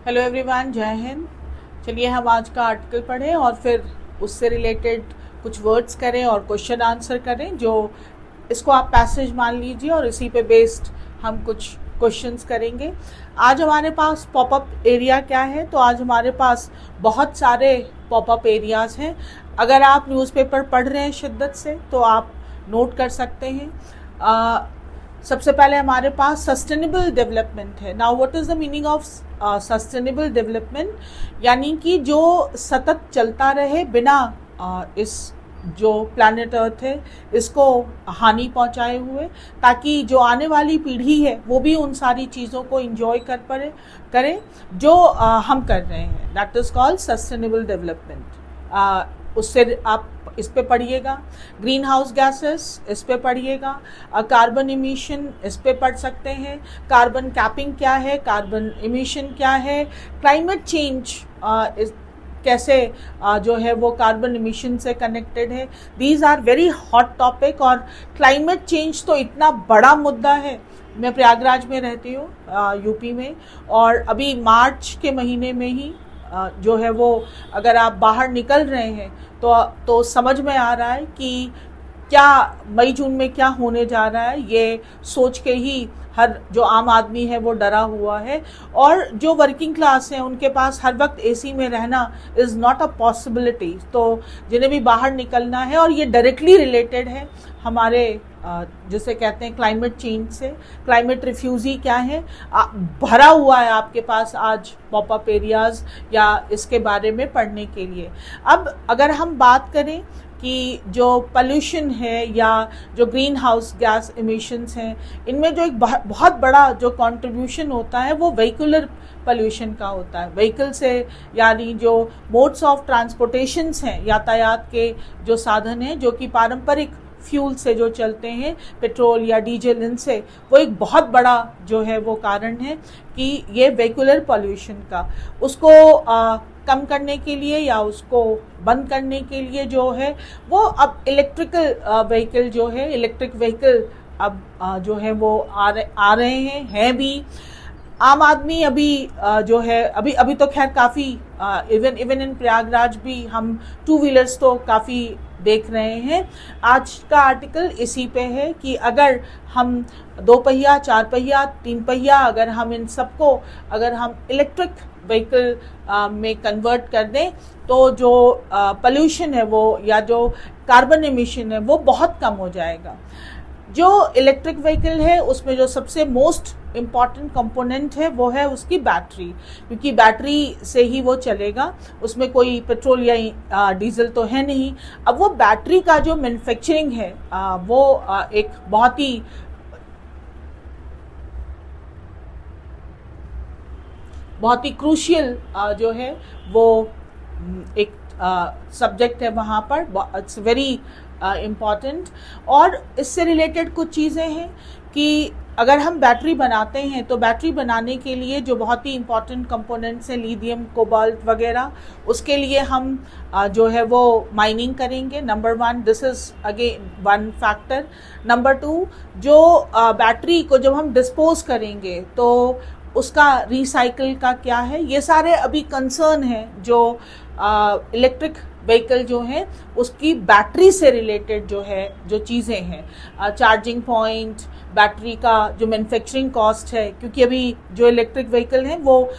Hello everyone, जय हिंद। चलिए हम आज का आर्टिकल पढ़ें और फिर उससे रिलेटेड कुछ वर्ड्स करें और क्वेश्चन आंसर करें। जो इसको आप पैसेज मान लीजिए और इसी पे बेस्ड हम कुछ क्वेश्चंस करेंगे। आज हमारे पास पॉपअप एरिया क्या है, तो आज हमारे पास बहुत सारे पॉपअप एरियाज हैं। अगर आप न्यूज़पेपर पढ़ रहे हैं शिद्दत से तो आप नोट कर सकते हैं। सबसे पहले हमारे पास सस्टेनेबल डेवलपमेंट है। Now what is the meaning of sustainable development, यानी कि जो सतत चलता रहे बिना इस जो प्लैनेट अर्थ है इसको हानि पहुंचाए हुए, ताकि जो आने वाली पीढ़ी है वो भी उन सारी चीज़ों को इंजॉय करे जो हम कर रहे हैं। That is called sustainable development. उससे आप इस पे पढ़िएगा। ग्रीन हाउस गैसेस इस पे पढ़िएगा। कार्बन इमिशन इस पे पढ़ सकते हैं। कार्बन कैपिंग क्या है, कार्बन इमिशन क्या है, क्लाइमेट चेंज कैसे जो है वो कार्बन इमिशन से कनेक्टेड है। These are very hot topic. और क्लाइमेट चेंज तो इतना बड़ा मुद्दा है। मैं प्रयागराज में रहती हूँ यूपी में, और अभी मार्च के महीने में ही जो है वो अगर आप बाहर निकल रहे हैं तो समझ में आ रहा है कि क्या मई जून में क्या होने जा रहा है। ये सोच के ही हर जो आम आदमी है वो डरा हुआ है, और जो वर्किंग क्लास है उनके पास हर वक्त एसी में रहना इज़ नॉट अ पॉसिबिलिटी। तो जिन्हें भी बाहर निकलना है, और ये डायरेक्टली रिलेटेड है हमारे जिसे कहते हैं क्लाइमेट चेंज से। क्लाइमेट रिफ्यूजी क्या है, भरा हुआ है आपके पास आज पॉपअप एरियाज या इसके बारे में पढ़ने के लिए। अब अगर हम बात करें कि जो पोल्यूशन है या जो ग्रीन हाउस गैस इमिशंस हैं, इनमें जो एक बहुत बड़ा जो कंट्रीब्यूशन होता है वो व्हीकुलर पोल्यूशन का होता है। व्हीकल से यानी जो मोड्स ऑफ ट्रांसपोर्टेशंस हैं, यातायात के जो साधन हैं जो कि पारंपरिक फ्यूल से जो चलते हैं, पेट्रोल या डीजल, इनसे वो एक बहुत बड़ा जो है वो कारण है कि ये व्हीकुलर पोल्यूशन का उसको कम करने के लिए या उसको बंद करने के लिए जो है वो अब इलेक्ट्रिकल व्हीकल जो है, इलेक्ट्रिक व्हीकल अब जो है वो आ रहे हैं भी। आम आदमी अभी जो है अभी तो खैर काफ़ी इवन इन प्रयागराज भी हम टू व्हीलर्स तो काफ़ी देख रहे हैं। आज का आर्टिकल इसी पे है कि अगर हम 2 पहिया, 4 पहिया, 3 पहिया, अगर हम इन सबको अगर हम इलेक्ट्रिक व्हीकल में कन्वर्ट कर दें तो जो पोल्यूशन है वो या जो कार्बन एमिशन है वो बहुत कम हो जाएगा। जो इलेक्ट्रिक व्हीकल है उसमें जो सबसे मोस्ट इम्पॉर्टेंट कंपोनेंट है वो है उसकी बैटरी, क्योंकि बैटरी से ही वो चलेगा, उसमें कोई पेट्रोल या डीजल तो है नहीं। अब वो बैटरी का जो मैन्युफैक्चरिंग है वो एक बहुत ही क्रूशियल जो है वो एक सब्जेक्ट है वहाँ पर। It's very important. और इससे रिलेटेड कुछ चीज़ें हैं कि अगर हम बैटरी बनाते हैं तो बैटरी बनाने के लिए जो बहुत ही इम्पॉर्टेंट कंपोनेंट्स हैं, लिथियम, कोबाल्ट वगैरह, उसके लिए हम जो है वो माइनिंग करेंगे। Number 1, this is again one factor. Number 2, जो बैटरी को जब हम डिस्पोज करेंगे तो उसका रिसाइकिल का क्या है, ये सारे अभी कंसर्न हैं जो इलेक्ट्रिक व्हीकल जो है उसकी बैटरी से रिलेटेड जो है जो चीज़ें हैं। चार्जिंग पॉइंट, बैटरी का जो मैन्युफैक्चरिंग कॉस्ट है, क्योंकि अभी जो इलेक्ट्रिक व्हीकल हैं वो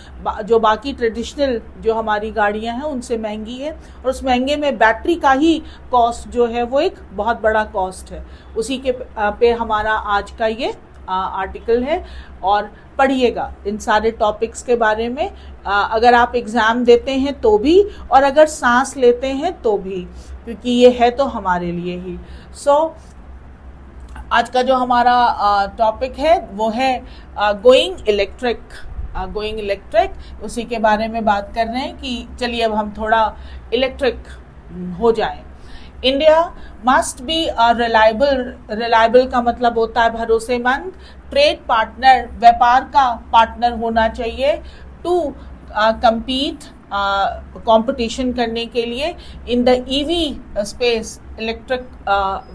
जो बाकी ट्रेडिशनल जो हमारी गाड़ियां हैं उनसे महंगी है, और उस महंगे में बैटरी का ही कॉस्ट जो है वो एक बहुत बड़ा कॉस्ट है। उसी के पे हमारा आज का ये आर्टिकल है। और पढ़िएगा इन सारे टॉपिक्स के बारे में, अगर आप एग्ज़ाम देते हैं तो भी, और अगर सांस लेते हैं तो भी, क्योंकि ये है तो हमारे लिए ही। आज का जो हमारा टॉपिक है वो है गोइंग इलेक्ट्रिक। उसी के बारे में बात कर रहे हैं कि चलिए अब हम थोड़ा इलेक्ट्रिक हो जाएं। इंडिया मस्ट बी रिलायबल का मतलब होता है भरोसेमंद। ट्रेड पार्टनर, व्यापार का पार्टनर होना चाहिए। टू कम्पीट, कंपटीशन करने के लिए in the EV space, electric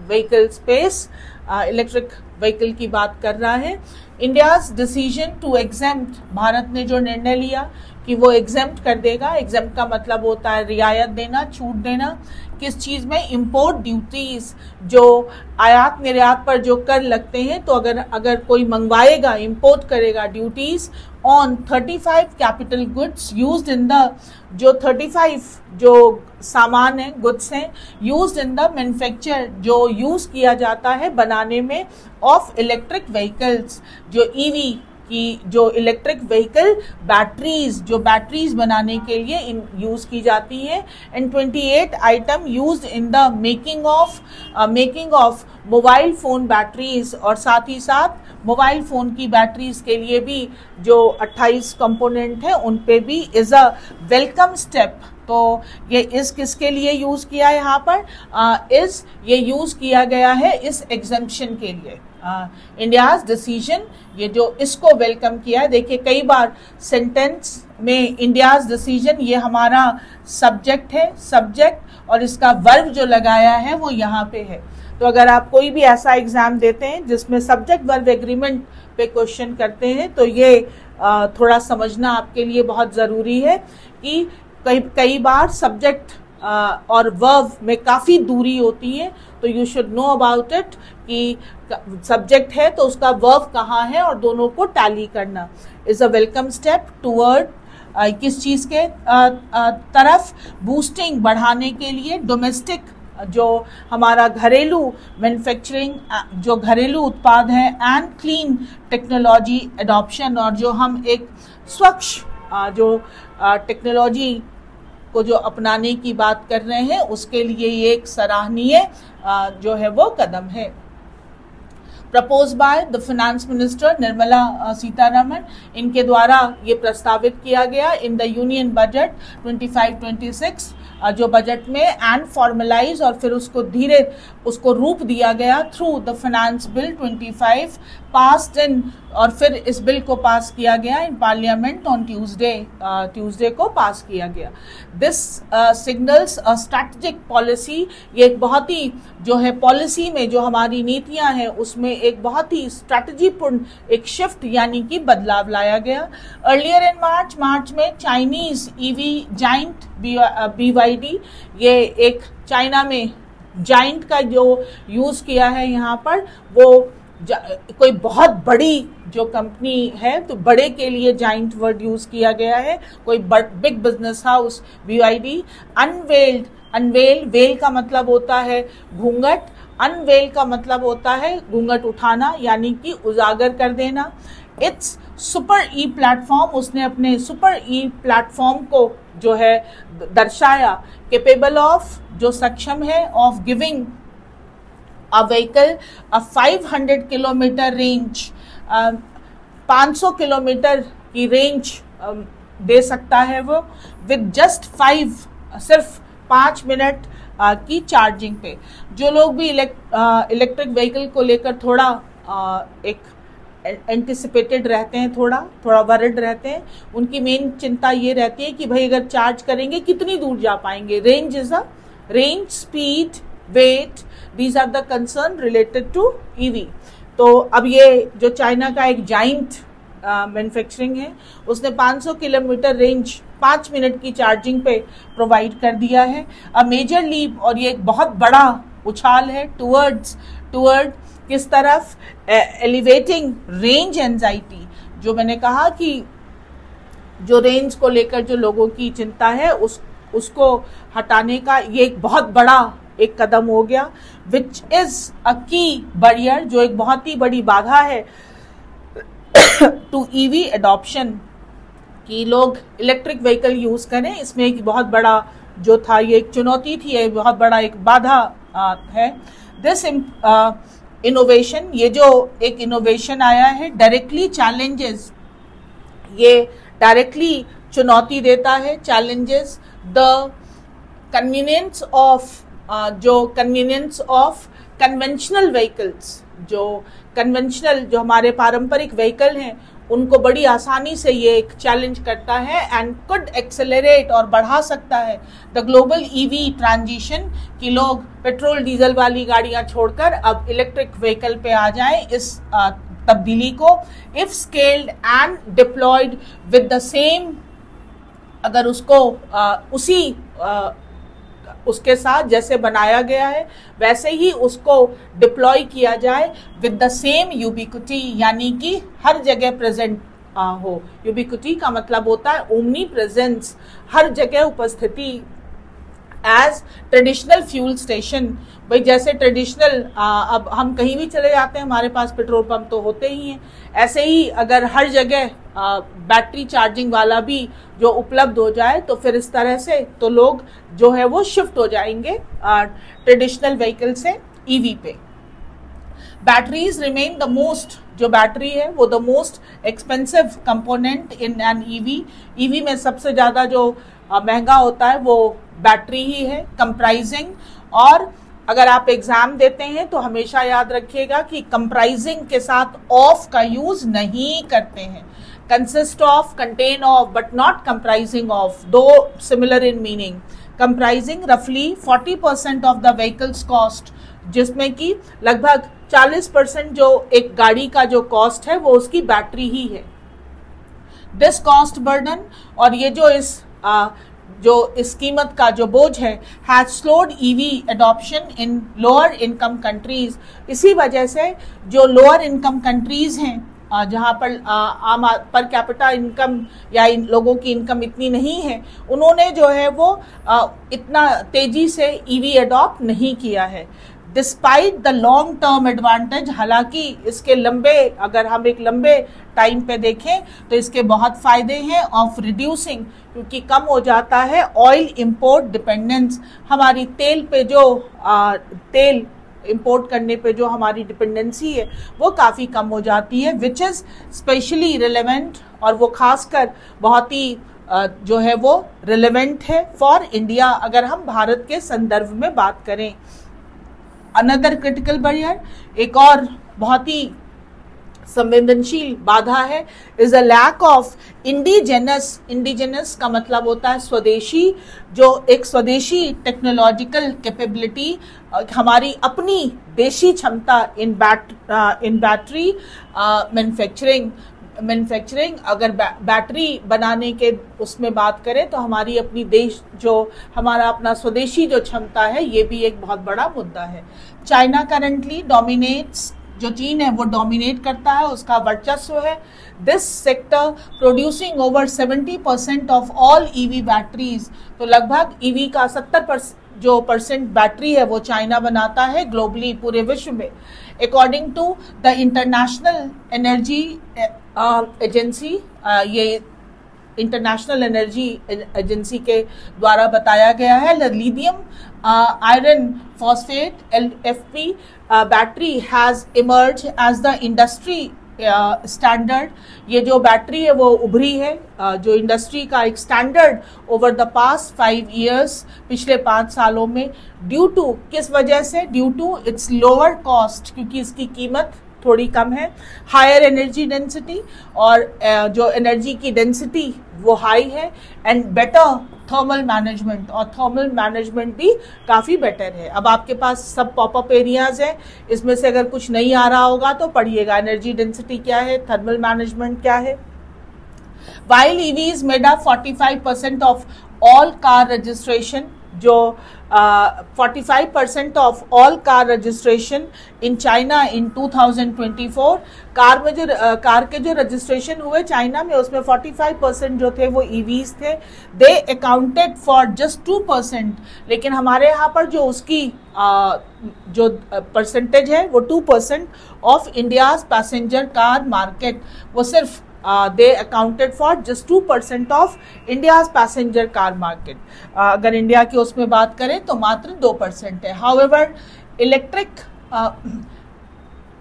vehicle space, electric vehicle की बात कर रहा है। India's decision to exempt, Bharat ने जो निर्णय लिया कि वो एग्जेम्प्ट कर देगा। एग्जेम्प्ट का मतलब होता है रियायत देना, छूट देना। किस चीज़ में? इम्पोर्ट ड्यूटीज, जो आयात निर्यात पर जो कर लगते हैं। तो अगर कोई मंगवाएगा, इम्पोर्ट करेगा, duties on 35 capital goods used in the, जो 35 जो सामान है, गुड्स हैं, यूज्ड इन द मैन्युफैक्चर, जो यूज किया जाता है बनाने में, ऑफ इलेक्ट्रिक व्हीकल्स, जो ईवी की, जो इलेक्ट्रिक व्हीकल बैटरीज, जो बैटरीज बनाने के लिए यूज की जाती है। And 28 item used in the making of mobile phone batteries, और साथ ही साथ मोबाइल फोन की बैटरीज के लिए भी जो 28 कंपोनेंट है उन पे भी इज अ वेलकम स्टेप। तो ये इस किसके लिए यूज किया है यहाँ पर? ये यूज किया गया है इस एग्जम्पशन के लिए। इंडियाज डिसीजन, ये जो इसको वेलकम किया है। देखिए कई बार सेंटेंस में इंडियाज डिसीजन, ये हमारा सब्जेक्ट है, सब्जेक्ट, और इसका वर्ब जो लगाया है वो यहाँ पे है। तो अगर आप कोई भी ऐसा एग्जाम देते हैं जिसमें सब्जेक्ट वर्ब एग्रीमेंट पे क्वेश्चन करते हैं, तो ये थोड़ा समझना आपके लिए बहुत ज़रूरी है कि कई बार सब्जेक्ट और वर्ब में काफ़ी दूरी होती है। तो you should know about it कि सब्जेक्ट है तो उसका वर्ब कहाँ है, और दोनों को टैली करना is a welcome step toward किस चीज़ के तरफ? बूस्टिंग, बढ़ाने के लिए, डोमेस्टिक, जो हमारा घरेलू मैन्युफैक्चरिंग, जो घरेलू उत्पाद है, एंड क्लीन टेक्नोलॉजी एडॉप्शन, और जो हम एक स्वच्छ जो टेक्नोलॉजी को जो अपनाने की बात कर रहे हैं, उसके लिए ये एक सराहनीय जो है वो कदम है। Propose by the finance minister Nirmala Sitharaman, इनके द्वारा ये प्रस्तावित किया गया इन द यूनियन बजट 25-26, जो बजट में, एंड फॉर्मलाइज, और फिर उसको रूप दिया गया through the finance bill 25 passed in, और फिर इस बिल को पास किया गया इन पार्लियामेंट ऑन ट्यूसडे को पास किया गया। This signals a strategic policy, ये एक बहुत ही जो है पॉलिसी में जो हमारी नीतियां हैं उसमें एक बहुत ही स्ट्रैटेजीपूर्ण एक शिफ्ट यानी कि बदलाव लाया गया। अर्लियर इन मार्च में चाइनीज ईवी जाइंट BYD, ये एक चाइना में जाइंट का जो यूज किया है यहाँ पर, वो कोई बहुत बड़ी जो कंपनी है, तो बड़े के लिए जाइंट वर्ड यूज किया गया है, कोई big business house BYD unveil, veil का मतलब होता है घूंघट, अनवेल का मतलब होता है घूंघट उठाना यानी कि उजागर कर देना। इट्स सुपर ई प्लेटफॉर्म, उसने अपने सुपर ई प्लेटफॉर्म को जो है दर्शाया, केपेबल ऑफ, जो सक्षम है, of giving a vehicle a 500 kilometre range, 500 kilometre की रेंज दे सकता है वो, विद जस्ट सिर्फ 5 मिनट की चार्जिंग पे। जो लोग भी इलेक्ट्रिक व्हीकल को लेकर थोड़ा एक एंटिसिपेटेड रहते हैं, थोड़ा वरिड रहते हैं, उनकी मेन चिंता ये रहती है कि भाई अगर चार्ज करेंगे कितनी दूर जा पाएंगे। Range, speed, weight, these are the concern related to EV. तो अब ये जो चाइना का एक जाइंट मैन्युफैक्चरिंग है, उसने 500 किलोमीटर रेंज 5 मिनट की चार्जिंग पे प्रोवाइड कर दिया है। अ मेजर लीप, और ये एक बहुत बड़ा उछाल है टूवर्ड किस तरफ? एलिवेटिंग रेंज एंजाइटी, जो मैंने कहा कि जो रेंज को लेकर जो लोगों की चिंता है उसको हटाने का ये एक बहुत बड़ा एक कदम हो गया। विच इज अ की बैरियर, जो एक बहुत ही बड़ी बाधा है टू ईवी एडॉप्शन, कि लोग इलेक्ट्रिक व्हीकल यूज करें। इसमें एक बहुत बड़ा जो था, ये एक चुनौती थी, ये बहुत बड़ा एक बाधा है। दिस इनोवेशन, ये जो एक इनोवेशन आया है, डायरेक्टली चैलेंजेस, ये डायरेक्टली चुनौती देता है, challenges the convenience of conventional vehicles, जो कन्वेंशनल जो हमारे पारंपरिक व्हीकल हैं उनको बड़ी आसानी से ये एक चैलेंज करता है, एंड कुड एक्सेलरेट, और बढ़ा सकता है द ग्लोबल ईवी ट्रांजिशन, कि लोग पेट्रोल डीजल वाली गाड़ियां छोड़कर अब इलेक्ट्रिक व्हीकल पे आ जाएं। इस तब्दीली को if scaled and deployed with the same अगर उसको उसके साथ जैसे बनाया गया है वैसे ही उसको डिप्लॉय किया जाए विद द सेम यूबिक्विटी, यानी कि हर जगह प्रेजेंट हो। यूबिक्विटी का मतलब होता है ओमनी प्रेजेंस, हर जगह उपस्थिति। एज ट्रेडिशनल फ्यूल स्टेशन, भाई जैसे ट्रेडिशनल अब हम कहीं भी चले जाते हैं हमारे पास पेट्रोल पंप तो होते ही हैं, ऐसे ही अगर हर जगह बैटरी चार्जिंग वाला भी जो उपलब्ध हो जाए तो फिर इस तरह से तो लोग जो है वो शिफ्ट हो जाएंगे ट्रेडिशनल व्हीकल से ईवी पे। बैटरीज रिमेन द मोस्ट, जो बैटरी है वो the most expensive component in an EV. EV में सबसे ज्यादा जो महंगा होता है वो बैटरी ही है, कंप्राइजिंग। और अगर आप एग्जाम देते हैं तो हमेशा याद रखिएगा कि कंप्राइजिंग के साथ ऑफ का यूज नहीं करते हैं। Consist of, contain of, but not comprising of, दो सिमिलर इन मीनिंग। कंप्राइजिंग रफली 40% ऑफ द व्हीकल्स कॉस्ट, जिसमें कि लगभग 40% जो एक गाड़ी का जो कॉस्ट है वो उसकी बैटरी ही है। दिस कॉस्ट बर्डन, और ये जो इस कीमत का जो बोझ है, has slowed EV adoption in lower income countries. इसी वजह से जो लोअर इनकम कंट्रीज हैं जहाँ पर आम पर कैपिटा इनकम या इन लोगों की इनकम इतनी नहीं है, उन्होंने जो है वो इतना तेजी से ईवी एडॉप्ट नहीं किया है। Despite the long term advantage, हालांकि इसके लंबे, अगर हम एक लंबे टाइम पे देखें तो इसके बहुत फायदे हैं ऑफ रिड्यूसिंग, क्योंकि कम हो जाता है ऑयल इंपोर्ट डिपेंडेंस, हमारी तेल पे जो तेल इंपोर्ट करने पे जो हमारी डिपेंडेंसी है वो काफ़ी कम हो जाती है, विच इज़ स्पेशली रिलेवेंट, और वो खासकर बहुत ही जो है वो रिलेवेंट है फॉर इंडिया अगर हम भारत के संदर्भ में बात करें। अनदर क्रिटिकल बैरियर, एक और बहुत ही संवेदनशील बाधा है, is a lack of indigenous. Indigenous का मतलब होता है स्वदेशी, जो एक स्वदेशी टेक्नोलॉजिकल कैपेबिलिटी, हमारी अपनी देशी क्षमता इन बैटरी मैन्युफैक्चरिंग। अगर बैटरी बनाने के उसमें बात करें तो हमारी अपनी देश जो हमारा अपना स्वदेशी जो क्षमता है ये भी एक बहुत बड़ा मुद्दा है। चाइना करंटली डोमिनेट्स, जो चीन है वो डोमिनेट करता है, उसका वर्चस्व है। This sector producing over 70% of all EV batteries, तो लगभग ईवी का 70% बैटरी है वो चाइना बनाता है ग्लोबली, पूरे विश्व में। According to the international energy agency, ये इंटरनेशनल एनर्जी एजेंसी के द्वारा बताया गया है, lithium iron phosphate LFP battery has emerge as the industry standard. ये जो बैटरी है वो उभरी है जो इंडस्ट्री का एक standard over the past 5 years, पिछले 5 सालों में। ड्यू टू, किस वजह से? Due to its lower cost, क्योंकि इसकी कीमत थोड़ी कम है। हायर एनर्जी डेंसिटी, और जो एनर्जी की डेंसिटी वो हाई है। एंड बेटर थर्मल मैनेजमेंट, और थर्मल मैनेजमेंट भी काफ़ी बेटर है। अब आपके पास सब पॉपअप एरियाज हैं, इसमें से अगर कुछ नहीं आ रहा होगा तो पढ़िएगा एनर्जी डेंसिटी क्या है, थर्मल मैनेजमेंट क्या है। While EVs made up 45% of all car registration, जो 45% of all car registration in China in 2024, car के जो रजिस्ट्रेशन हुए चाइना में उसमें 45% जो थे वो ईवीज थे। दे अकाउंटेड फॉर जस्ट 2%, लेकिन हमारे यहाँ पर जो उसकी जो परसेंटेज है वो 2% of India's passenger car market, वो सिर्फ they accounted for just 2% of India's passenger car market. अगर इंडिया की उसमें बात करें तो मात्र 2% है। However, इलेक्ट्रिक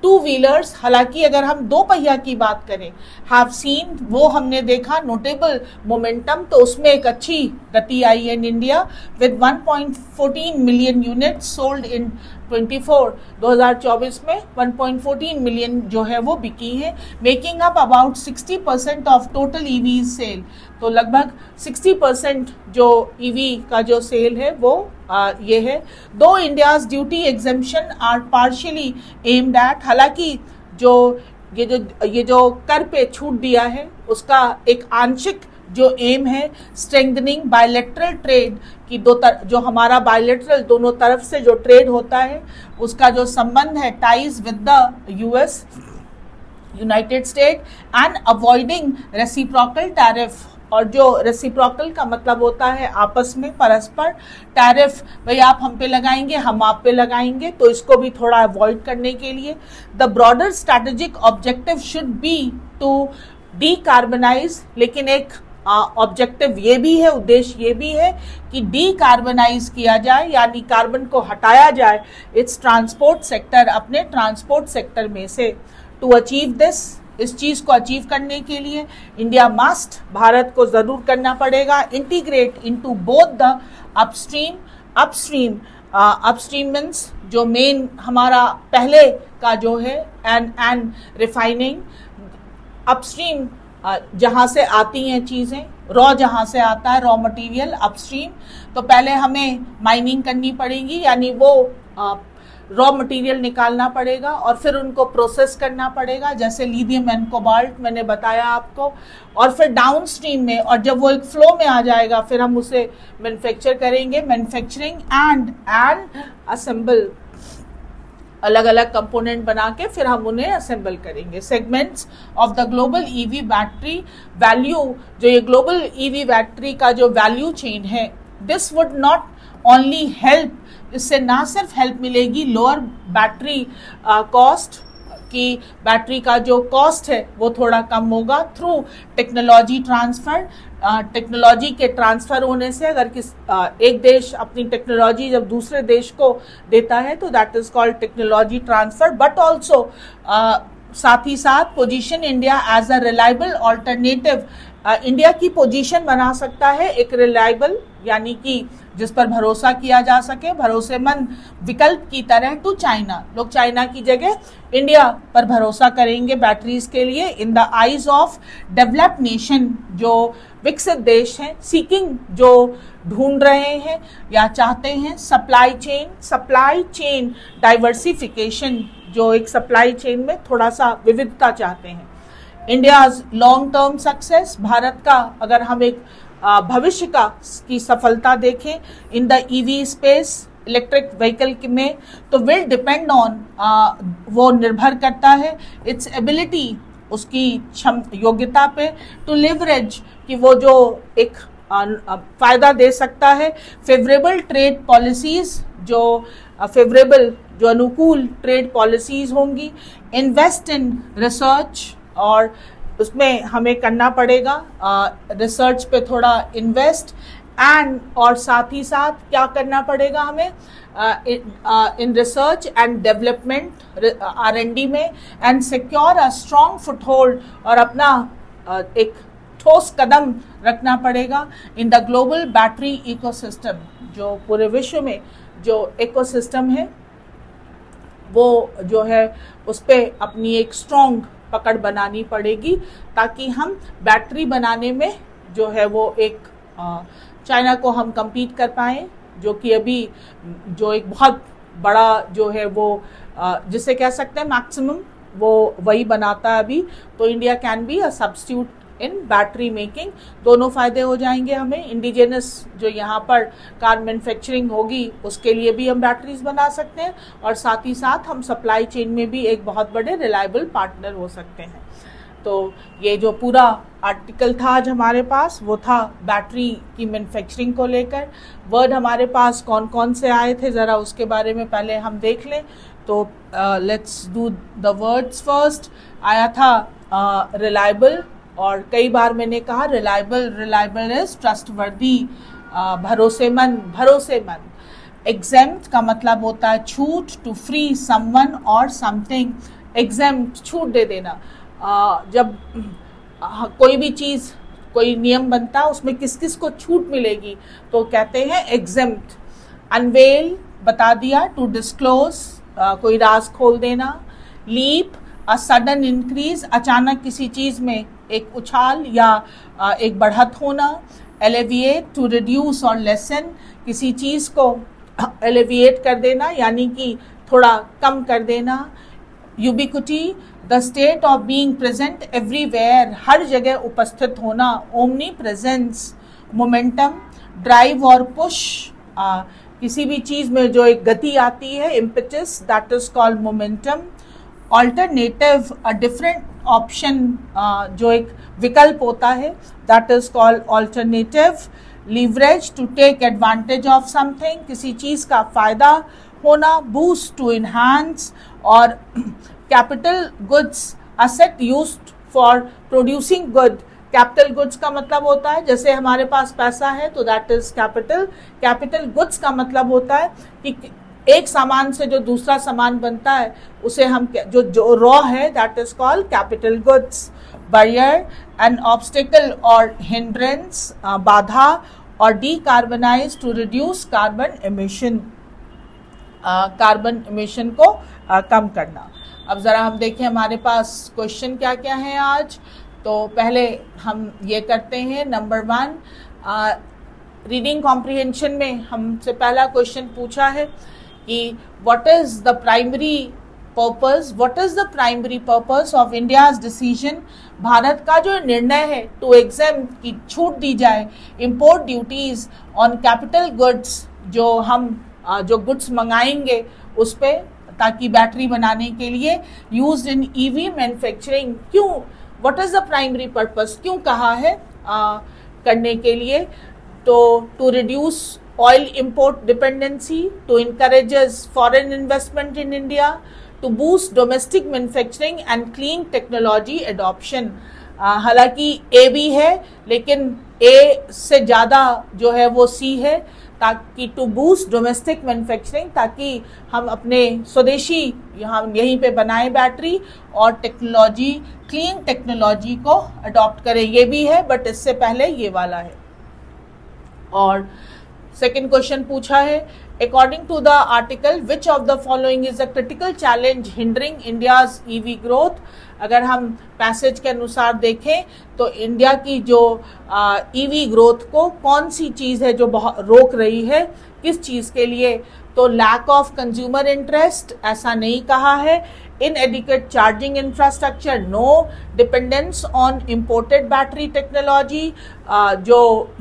टू व्हीलर्स, हालांकि अगर हम 2 पहिया की बात करें, हैव सीन, वो हमने देखा नोटेबल मोमेंटम, तो उसमें एक अच्छी गति आई है in India with 1.14 million unit sold in 2024 में 1.14 मिलियन जो है वो बिकी है, making up about 60% of total EV sale. तो लगभग 60% जो ईवी का जो सेल है वो ये है। दो India's duty exemption are partially aimed at, हालांकि जो ये जो कर पे छूट दिया है उसका एक आंशिक जो एम है स्ट्रेंथनिंग बायलैटरल ट्रेड की, जो हमारा बायलैटरल दोनों तरफ से जो ट्रेड होता है उसका जो संबंध है, ties with the US United state, and avoiding reciprocal tariff. और जो रेसिप्रोकल का मतलब होता है आपस में परस्पर टैरिफ, भाई आप हम पे लगाएंगे हम आप पे लगाएंगे, तो इसको भी थोड़ा अवॉइड करने के लिए the broader strategic objective should be to decarbonise. लेकिन एक ऑब्जेक्टिव ये भी है, उद्देश्य ये भी है कि डीकार्बनाइज किया जाए, यानी कार्बन को हटाया जाए इट्स ट्रांसपोर्ट सेक्टर, अपने ट्रांसपोर्ट सेक्टर में से। टू अचीव दिस, इस चीज को अचीव करने के लिए इंडिया मस्ट, भारत को जरूर करना पड़ेगा, integrate into both the upstream means जो मेन हमारा पहले का जो है एंड रिफाइनिंग, अपस्ट्रीम जहां से आती हैं चीजें, रॉ जहां से आता है रॉ मटेरियल अपस्ट्रीम, तो पहले हमें माइनिंग करनी पड़ेगी, यानी वो रॉ मटेरियल निकालना पड़ेगा और फिर उनको प्रोसेस करना पड़ेगा, जैसे लिथियम एंड कोबाल्ट मैंने बताया आपको, और फिर डाउन स्ट्रीम में, और जब वो एक फ्लो में आ जाएगा फिर हम उसे मैन्युफैक्चर करेंगे, मैन्युफैक्चरिंग एंड असेंबल, अलग अलग कंपोनेंट बना के फिर हम उन्हें असेंबल करेंगे। Segments of the global EV battery value, जो ये ग्लोबल ईवी बैटरी का जो वैल्यू चेन है, this would not only help, इससे ना सिर्फ हेल्प मिलेगी लोअर बैटरी कॉस्ट की, बैटरी का जो कॉस्ट है वो थोड़ा कम होगा थ्रू टेक्नोलॉजी ट्रांसफर। टेक्नोलॉजी के ट्रांसफर होने से, अगर एक देश अपनी टेक्नोलॉजी जब दूसरे देश को देता है तो that is called technology transfer, but also साथ ही साथ position India as a reliable alternative, India की पोजीशन बना सकता है एक रिलायबल, यानी कि जिस पर भरोसा किया जा सके, भरोसेमंद विकल्प की तरह टू चाइना। लोग चाइना की जगह इंडिया पर भरोसा करेंगे बैटरीज के लिए। In the eyes of developed nation, जो विकसित देश हैं, सीकिंग जो ढूंढ रहे हैं या चाहते हैं सप्लाई चेन डाइवर्सिफिकेशन, जो एक सप्लाई चेन में थोड़ा सा विविधता चाहते हैं। India's long term success, Bharat का अगर हम एक भविष्य की सफलता देखें इन the EV space, electric vehicle में, तो विल डिपेंड ऑन, वो निर्भर करता है इट्स एबिलिटी, उसकी योग्यता पे, टू लिवरेज, कि वो जो एक फायदा दे सकता है फेवरेबल ट्रेड पॉलिसीज, जो अनुकूल ट्रेड पॉलिसीज होंगी, इन्वेस्ट इन रिसर्च, और उसमें हमें करना पड़ेगा रिसर्च पे थोड़ा इन्वेस्ट, एंड और साथ ही साथ क्या करना पड़ेगा हमें in research and development R&D में, and secure a strong foothold, और अपना एक ठोस कदम रखना पड़ेगा इन द ग्लोबल बैटरी इकोसिस्टम, जो पूरे विश्व में जो इकोसिस्टम है वो जो है उस पर अपनी एक स्ट्रॉन्ग पकड़ बनानी पड़ेगी, ताकि हम बैटरी बनाने में जो है वो एक चाइना को हम compete कर पाएँ, जो कि अभी जो एक बहुत बड़ा जो है वो जिसे कह सकते हैं मैक्सिमम वो वही बनाता है अभी। तो India can be a substitute in battery making, दोनों फायदे हो जाएंगे हमें। इंडिजिनस जो यहाँ पर कार मैन्युफैक्चरिंग होगी उसके लिए भी हम बैटरीज बना सकते हैं, और साथ ही साथ हम सप्लाई चेन में भी एक बहुत बड़े रिलायबल पार्टनर हो सकते हैं। तो ये जो पूरा आर्टिकल था आज हमारे पास वो था बैटरी की मैन्युफैक्चरिंग को लेकर। वर्ड हमारे पास कौन कौन से आए थे ज़रा उसके बारे में पहले हम देख लें। तो let's do the words first. आया था रिलायबल, और कई बार मैंने कहा रिलायबल इज ट्रस्टवर्दी, भरोसेमंद। एग्जेम्प्ट का मतलब होता है छूट, टू फ्री समवन और समथिंग। एग्जेम्प्ट छूट दे देना, जब कोई भी चीज़ कोई नियम बनता है उसमें किस किस को छूट मिलेगी तो कहते हैं एग्जेम्प्ट। अनवेल बता दिया, टू डिस्क्लोज कोई राज खोल देना। लीप अ सडन इंक्रीज, अचानक किसी चीज़ में एक उछाल या एक बढ़त होना। एलिविएट टू रिड्यूस और लेसन, किसी चीज़ को एलिविएट कर देना यानी कि थोड़ा कम कर देना। Ubiquity, the state of being present everywhere, हर जगह उपस्थित होना, ओमनी प्रेजेंस, मोमेंटम, ड्राइव और पुश, किसी भी चीज में जो एक गति आती है, impetus, that is called momentum, alternative, a different option, जो एक विकल्प होता है, that is called alternative, leverage, to take advantage of something, किसी चीज का फायदा होना, बूस्ट, टू इनहांस, और capital goods, asset used for producing good, capital goods का मतलब होता है जैसे हमारे पास पैसा है तो that is capital, capital goods का मतलब होता है कि एक सामान से जो दूसरा सामान बनता है उसे हम जो रॉ है that is called capital goods, barrier, an obstacle और हिंड्रेंस, बाधा, और decarbonise, to reduce carbon emission, carbon emission को कम करना। अब ज़रा हम देखें हमारे पास क्वेश्चन क्या क्या है आज। तो पहले हम ये करते हैं, नंबर 1 रीडिंग कॉम्प्रिहेंशन में हमसे पहला क्वेश्चन पूछा है कि what is the primary purpose of India's decision, Bharat का जो निर्णय है टू एग्जेम्प्ट की छूट दी जाए import duties on capital goods, जो हम जो गुड्स मंगाएंगे उस पे, ताकि बैटरी बनाने के लिए यूज्ड इन ईवी मैन्युफैक्चरिंग, क्यों, what is the primary purpose, क्यों कहा है करने के लिए, तो to reduce oil import dependency, to encourages foreign investment in India, to boost domestic manufacturing and clean technology adoption. हालांकि ए भी है लेकिन ए से ज़्यादा जो है वो सी है, ताकि टू बूस्ट डोमेस्टिक मैन्युफैक्चरिंग, ताकि हम अपने स्वदेशी यहीं पे बनाए बैटरी और टेक्नोलॉजी, क्लीन टेक्नोलॉजी को अडॉप्ट करें, ये भी है बट इससे पहले ये वाला है। और सेकंड क्वेश्चन पूछा है, according to the article which of the following is a critical challenge hindering India's EV growth. अगर हम पैसेज के अनुसार देखें तो इंडिया की जो ईवी ग्रोथ को कौन सी चीज़ है जो बहुत रोक रही है, किस चीज़ के लिए, तो लैक ऑफ कंज्यूमर इंटरेस्ट, ऐसा नहीं कहा है, inadequate charging infrastructure, no, dependence on imported battery technology, जो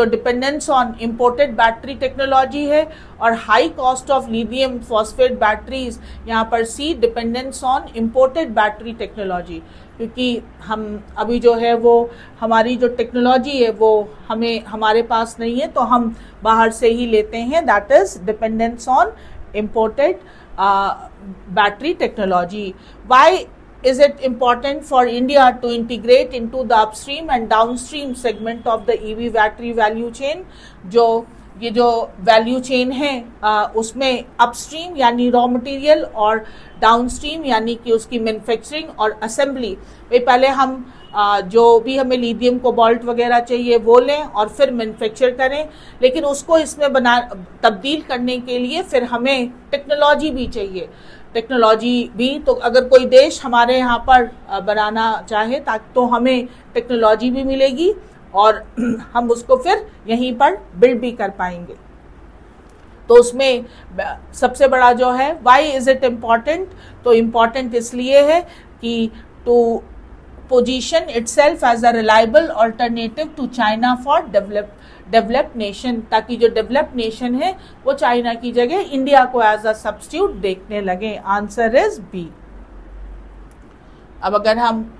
dependence on imported battery technology है, और high cost of lithium phosphate batteries, यहाँ पर see, dependence on imported battery technology, क्योंकि हम अभी जो है वो हमारी जो टेक्नोलॉजी है वो हमारे पास नहीं है तो हम बाहर से ही लेते हैं, that is dependence on imported battery technology. Why is it important for India to integrate into the upstream and downstream segment of the EV battery value chain? ये जो वैल्यू चेन है उसमें अपस्ट्रीम यानी रॉ मटेरियल और downstream यानी कि उसकी manufacturing और असेंबली, पहले हम जो भी हमें लिथियम कोबाल्ट वगैरह चाहिए वो लें और फिर मैन्युफैक्चर करें, लेकिन उसको इसमें तब्दील करने के लिए फिर हमें टेक्नोलॉजी भी चाहिए, टेक्नोलॉजी भी, तो अगर कोई देश हमारे यहाँ पर बनाना चाहे तो हमें टेक्नोलॉजी भी मिलेगी और हम उसको फिर यहीं पर बिल्ड भी कर पाएंगे। तो उसमें सबसे बड़ा जो है व्हाई इज इट इम्पॉर्टेंट, तो इम्पॉर्टेंट इसलिए है कि to position itself as a reliable alternative to China for developed nation, ताकि जो डेवलप्ड नेशन है वो चाइना की जगह इंडिया को एज अ सब्स्टिट्यूट देखने लगे। Answer is B. अब अगर हम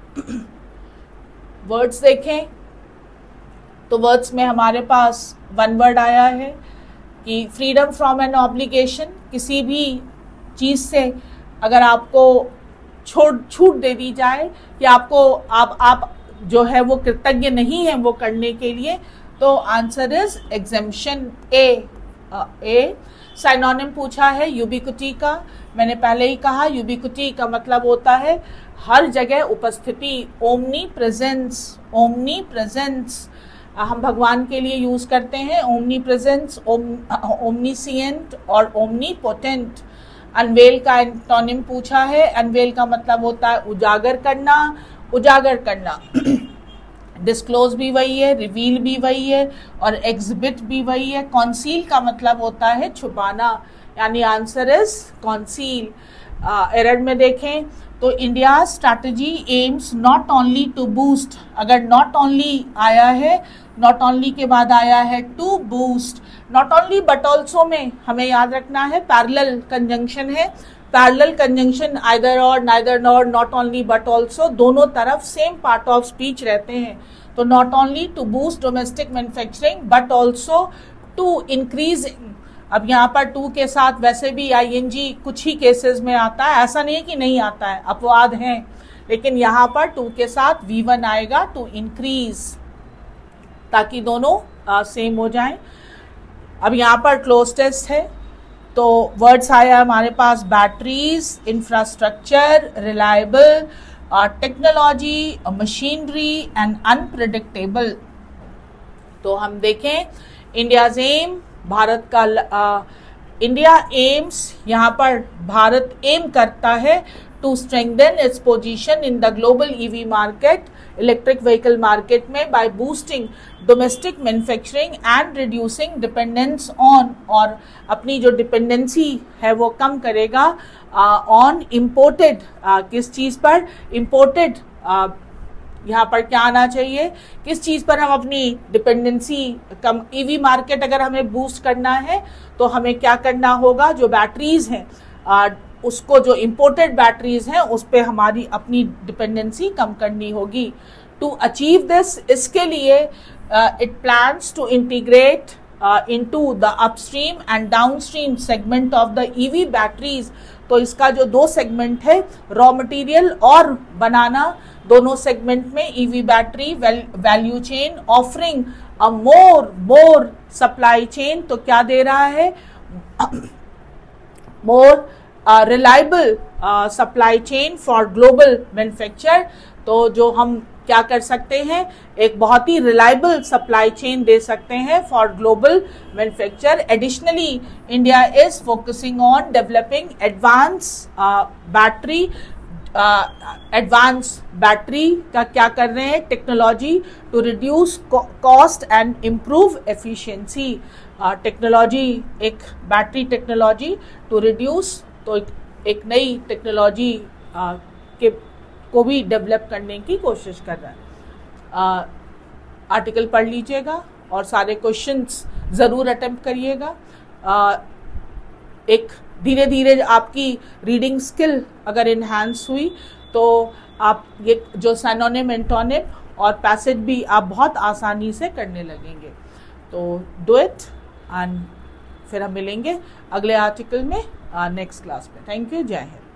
वर्ड्स देखें तो वर्ड्स में हमारे पास वन वर्ड आया है कि फ्रीडम फ्रॉम एन ऑब्लिगेशन, किसी भी चीज़ से अगर आपको छूट दे दी जाए कि आपको आप जो है वो कृतज्ञ नहीं है वो करने के लिए, तो answer is exemption A. Synonym पूछा है यूबिक्विटी का, मैंने पहले ही कहा यूबिक्विटी का मतलब होता है हर जगह उपस्थिति, ओमनी प्रेजेंस हम भगवान के लिए यूज करते हैं, ओमनी प्रेजेंस, ओमनीसिएंट और ओमनीपोटेंट। अनवेल का एंटोनिम पूछा है, अनवेल का मतलब होता है उजागर करना डिस्क्लोज भी वही है, रिवील भी वही है और एग्जिबिट भी वही है। कॉन्सील का मतलब होता है छुपाना, यानी आंसर इज कॉन्सील। एरर में देखें तो India strategy aims not only to boost, अगर नॉट ओनली आया है, नॉट ओनली के बाद आया है to boost, not only but also में हमें याद रखना है पैरेलल कंजंक्शन है, पैरेलल कंजंक्शन आइदर और, neither nor, not only but also, दोनों तरफ सेम पार्ट ऑफ स्पीच रहते हैं। तो not only to boost domestic manufacturing but also to increase, अब यहाँ पर टू के साथ वैसे भी आईएनजी कुछ ही केसेस में आता है, ऐसा नहीं है कि नहीं आता है, अपवाद हैं, लेकिन यहाँ पर टू के साथ V1 आएगा टू इंक्रीज, ताकि दोनों सेम हो जाएं। अब यहाँ पर क्लोज टेस्ट है, तो वर्ड्स आया हमारे पास batteries, infrastructure, reliable, technology, machinery and unpredictable. तो हम देखें इंडियाज एम, भारत का इंडिया एम्स, यहाँ पर भारत एम करता है to strengthen its position in the global EV market, electric vehicle market में, by boosting domestic manufacturing and reducing dependence on, और अपनी जो डिपेंडेंसी है वो कम करेगा ऑन इम्पोर्टेड, किस चीज़ पर, इम्पोर्टेड, यहाँ पर क्या आना चाहिए, किस चीज़ पर हम अपनी डिपेंडेंसी कम, ईवी मार्केट अगर हमें बूस्ट करना है तो हमें क्या करना होगा, जो बैटरीज हैं उसको, जो इम्पोर्टेड बैटरीज हैं उस पर हमारी अपनी डिपेंडेंसी कम करनी होगी। टू अचीव दिस, इसके लिए it plans to integrate into the upstream and downstream segment of the EV batteries. तो इसका जो दो सेगमेंट है, रॉ मटेरियल और बनाना, दोनों सेगमेंट में EV battery value chain offering a more supply chain, तो क्या दे रहा है, more reliable supply chain for global manufacture. तो जो हम क्या कर सकते हैं, एक बहुत ही रिलायबल सप्लाई चेन दे सकते हैं for global manufacture. Additionally India is focusing on developing advance battery का क्या कर रहे हैं, technology to reduce cost and improve efficiency. Technology, एक बैटरी टेक्नोलॉजी टू रिड्यूस, तो एक नई टेक्नोलॉजी के को भी डेवलप करने की कोशिश कर रहा है। आर्टिकल पढ़ लीजिएगा और सारे क्वेश्चंस ज़रूर अटेम्प्ट करिएगा। एक धीरे धीरे आपकी रीडिंग स्किल अगर इन्हांस हुई तो आप ये जो सिनोनिम, एंटोनिम और पैसेज भी आप बहुत आसानी से करने लगेंगे। तो डू इट, एंड फिर हम मिलेंगे अगले आर्टिकल में नेक्स्ट क्लास में। थैंक यू, जय हिंद।